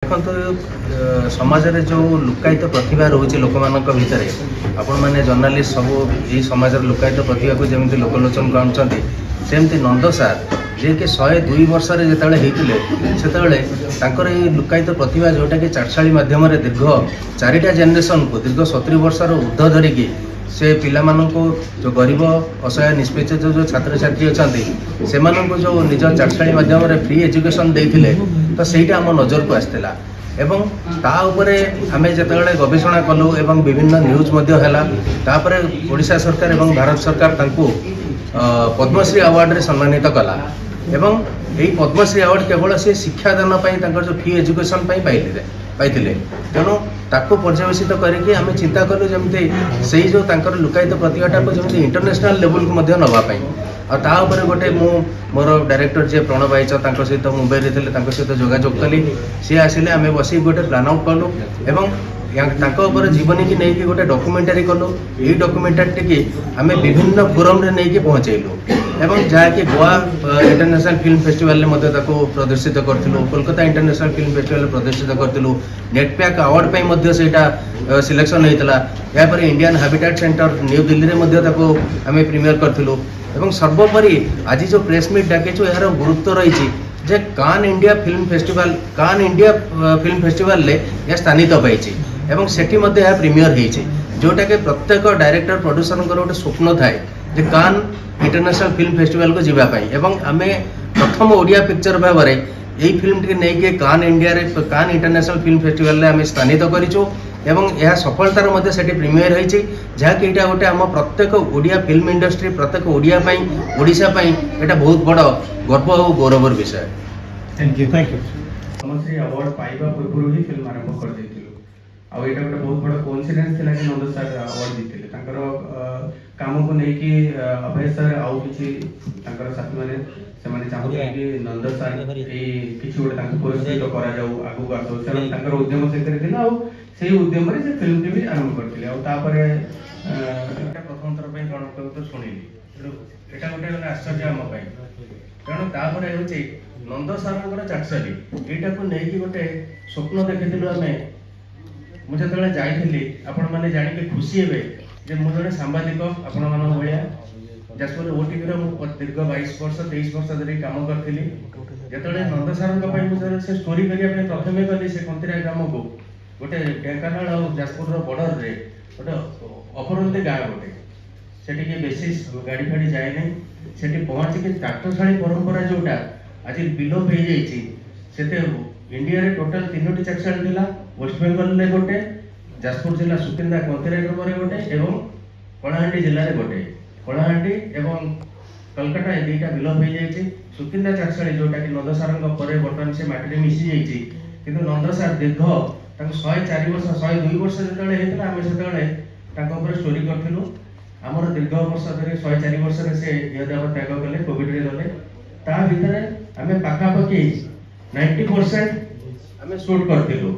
देखो समाज में जो लुकायित प्रतिभा रोचे लोक मान भितर आपण मैंने जर्नालीस्ट सब ये समाज लुकायित प्रतिभा को जमी लोकलोचन आनुंट सेमती नंद सार जे कि 102 वर्ष से लुकायित प्रतिभा जोटा कि चाटशाली माध्यम दीर्घ 4टा जेनेरेशन को दीर्घ 70 वर्षर ऊर्ध धरिकी से पिला को जो गरीब असहाय निष्पेच जो छात्र छात्री अच्छा से जो निज चाटशाली माध्यम फ्री एजुकेशन देते तो सहीटा आम नजर को आसला एवं ता उपरे आमे जतबेले गवेषणा कलु एवं विभिन्न न्यूज ओडिशा सरकार एवं भारत सरकार तांको पद्मश्री अवार्ड रे सम्मानित कला एवं यही पद्मश्री अवार्ड केवल से शिक्षादान जो फ्री एजुकेशन पाइले तेणु ताको पर्यवेसित करके आमे चिंता कलु जमते सही जो तांकर लुकायित प्रतिभाटा को जमते इंटरनेशनल लेवल को मध्य नवा गोटे मोर डायरेक्टर जे प्रणव आईच सहित मुंबई में सहित जोगाजोग कली सी आसिले आम बस गोटे प्लान आउट कलु एवं जीवनी की नहीं गोटे डॉक्यूमेंटारी कलु ये डॉक्यूमेंटारी की आम विभिन्न फोरम रे नहीं पहुँचेलु एवं जहाँकि गोवा इंटरनेशनल फिल्म फेस्टिवल प्रदर्शित करूँ कोलकाता इंटरनेशनल फिल्म फेस्टिवल प्रदर्शित करूँ नेटपैक अवार्ड से सिलेक्शन होता यापर Indian Habitat Centre New Delhi में आम प्रीमियर करूँ एवं सर्वोपरि आज जो प्रेस मीट डाकिचु यार गुरुत्व रही जे कान इंडिया फिल्म फेस्टिवल ले या स्थानित पाई एवं सेठी मध्ये या प्रीमियर होईची जोटा के प्रत्येक डायरेक्टर प्रोड्यूसर गोटे स्वप्न थाए जे कान इंटरनेशनल फिल्म फेस्टिवल को जीवाई एवं आमे प्रथम ओडिया पिक्चर भाव में यही फिल्म टी नहीं कान इंडिया कान इंटरनेशनल फिल्म फेस्टिवल आम स्थानित करूँ एवं यह सफलतार मध्य सेठी प्रीमियर होईची जहाँकि यहाँ गोटे आम प्रत्येक ओडिया फिल्म इंडस्ट्री प्रत्येक ओडिया ओडिशा एटा बहुत बड़ गर्व और गौरवर विषय। थैंक यू पद्मश्री अवार्ड पाइबा पूर्व ही फिल्म आरंभ कर देथिलु आ एटा गोटे बहुत बड़ कोइंसिडेंस थिला कि नंद सर अवार्ड दिथिले तांकर काम को नहीं कि अभय सर आउ किछि तांकर साथी माने चाहूते कि नंद सर ए किछि गोटे तांको पुरस्कृत करा जाऊ आगु आसो सर तांकर उद्यम से करथिला आ से उद्यम रे से फिल्म भी आरंभ करथिले आ तापरे एटा प्रथम थर पे गण तो सुनिली एटा गोटे आश्चर्य हम पई कारण तापरे होछि नंद सारंकर चाटशाली एटा को नहीं कि गोटे स्वप्न देखिथिलु आमे मुझे तले जाइथिली आपण माने जानि के खुशी हेबे जे मु जने सांबादिक आपण मान भलिया जासपुर ओटीवी रो दीर्घ 22 वर्ष 23 वर्ष धरि काम करथिली जेतले नंद सारंक पई मु से स्टोरी करिया पे प्रथमे कली से कंतिरा ग्राम को गोटे ढेंकानाल और जासपुर रो बॉर्डर रे गोटे अपरंते गाँ गोटे सेठी के बेसिस गाड़ी फाड़ी जाए नहीं सेठी पहुंच के चाटशाली परंपरा जोटा आज विलोप हो जाइए से इंडिया रे टोटल 3टी चाटशाली थिला वेस्ट बेंगल रे गोटे जाजपुर जिला सुकिंदा कंतिराग्राम रे गोटे एवं कलाहांडी जिले में गोटे कलाहांडी एवं कलकत्ता ए दुईटा विलोप हो जाइए सुकिंदा चाटशाली जोटा कि नंद सारंग पर बर्तमान से माटी में मिसी जाइए किंतु नंद सार दीर्घ 104 वर्ष 102 वर्ष जो आम से स्टोरी करूँ आमर दीर्घ वर्ष धरी 104 वर्ष से देह त्याग कले कोविड रे गले ता भितर आम पाखापाखि 90% आम शूट करूँ